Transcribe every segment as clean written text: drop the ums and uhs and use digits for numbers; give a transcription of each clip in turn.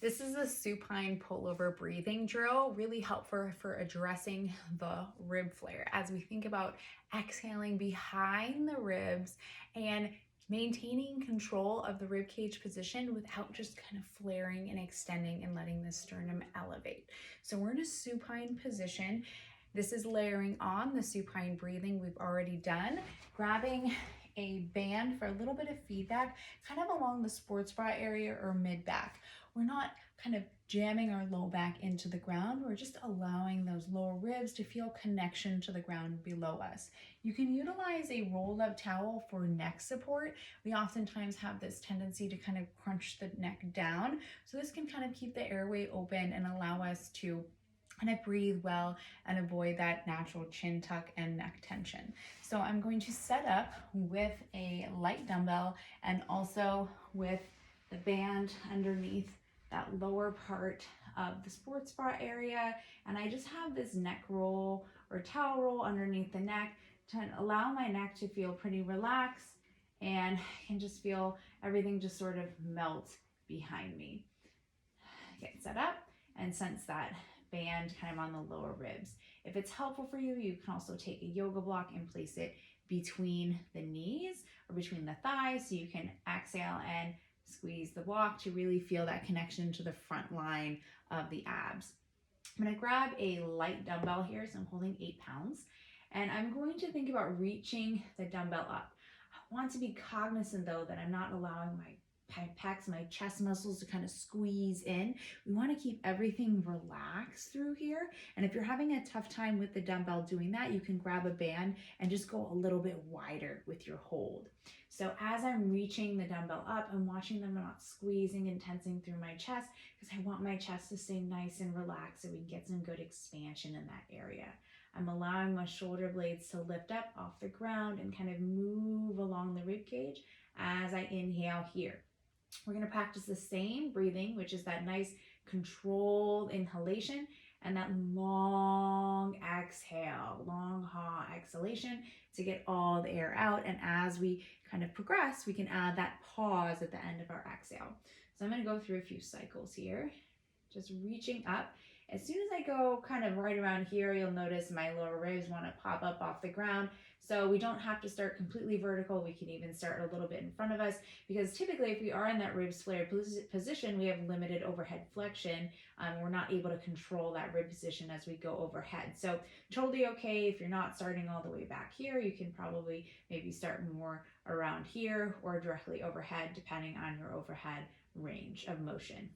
This is a supine pullover breathing drill, really helpful for addressing the rib flare as we think about exhaling behind the ribs and maintaining control of the rib cage position without just kind of flaring and extending and letting the sternum elevate. So we're in a supine position. This is layering on the supine breathing we've already done, grabbing a band for a little bit of feedback, kind of along the sports bra area or mid back. We're not kind of jamming our low back into the ground. We're just allowing those lower ribs to feel connection to the ground below us. You can utilize a rolled up towel for neck support. We oftentimes have this tendency to kind of crunch the neck down. So this can kind of keep the airway open and allow us to kind of breathe well and avoid that natural chin tuck and neck tension. So I'm going to set up with a light dumbbell and also with the band underneath that lower part of the sports bra area. And I just have this neck roll or towel roll underneath the neck to allow my neck to feel pretty relaxed, and I can just feel everything just sort of melt behind me. Get set up and sense that band kind of on the lower ribs. If it's helpful for you, you can also take a yoga block and place it between the knees or between the thighs so you can exhale and squeeze the block to really feel that connection to the front line of the abs. I'm going to grab a light dumbbell here, so I'm holding 8 pounds, and I'm going to think about reaching the dumbbell up. I want to be cognizant though that I'm not allowing my pecs, my chest muscles to kind of squeeze in. We want to keep everything relaxed through here. And if you're having a tough time with the dumbbell doing that, you can grab a band and just go a little bit wider with your hold. So as I'm reaching the dumbbell up, I'm watching them not squeezing and tensing through my chest because I want my chest to stay nice and relaxed so we can get some good expansion in that area. I'm allowing my shoulder blades to lift up off the ground and kind of move along the rib cage as I inhale here. We're going to practice the same breathing, which is that nice controlled inhalation and that long exhale, long ha exhalation to get all the air out. And as we kind of progress, we can add that pause at the end of our exhale. So I'm going to go through a few cycles here, just reaching up. As soon as I go kind of right around here, you'll notice my lower ribs want to pop up off the ground. So we don't have to start completely vertical. We can even start a little bit in front of us because typically if we are in that ribs flared position, we have limited overhead flexion. We're not able to control that rib position as we go overhead. So totally okay if you're not starting all the way back here. You can probably maybe start more around here or directly overhead depending on your overhead range of motion.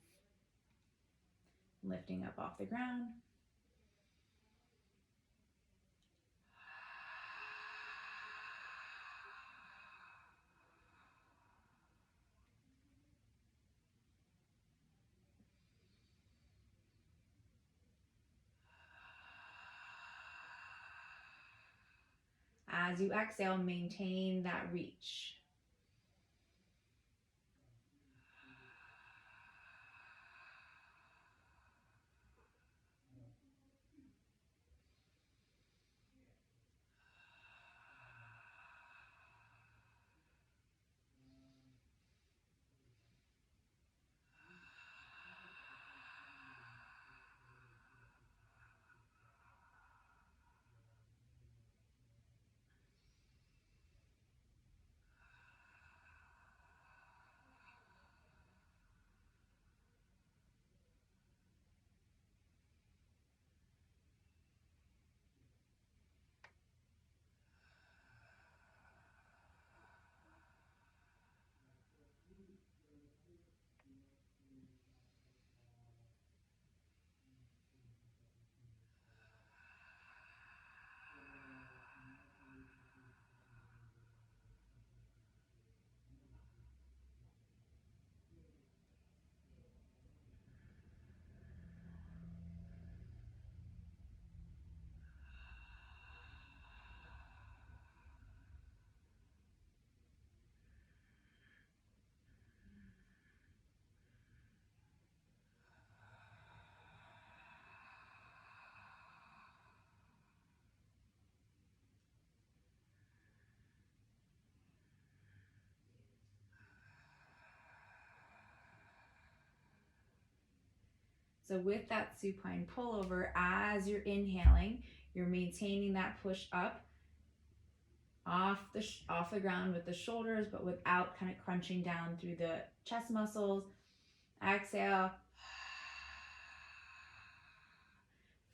Lifting up off the ground. As you exhale, maintain that reach. So with that supine pullover, as you're inhaling, you're maintaining that push up off the ground with the shoulders, but without kind of crunching down through the chest muscles. Exhale.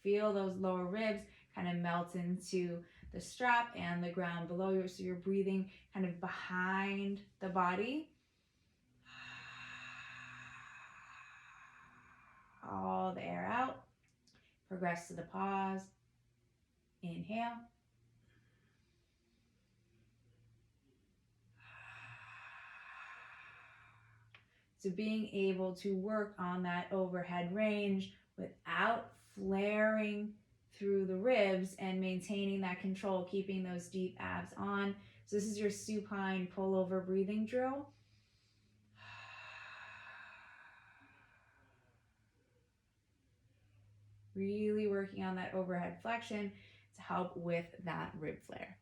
Feel those lower ribs kind of melt into the strap and the ground below you, so you're breathing kind of behind the body. All the air out. Progress to the pause. Inhale. So being able to work on that overhead range without flaring through the ribs and maintaining that control, keeping those deep abs on. So this is your supine pullover breathing drill. Really working on that overhead flexion to help with that rib flare.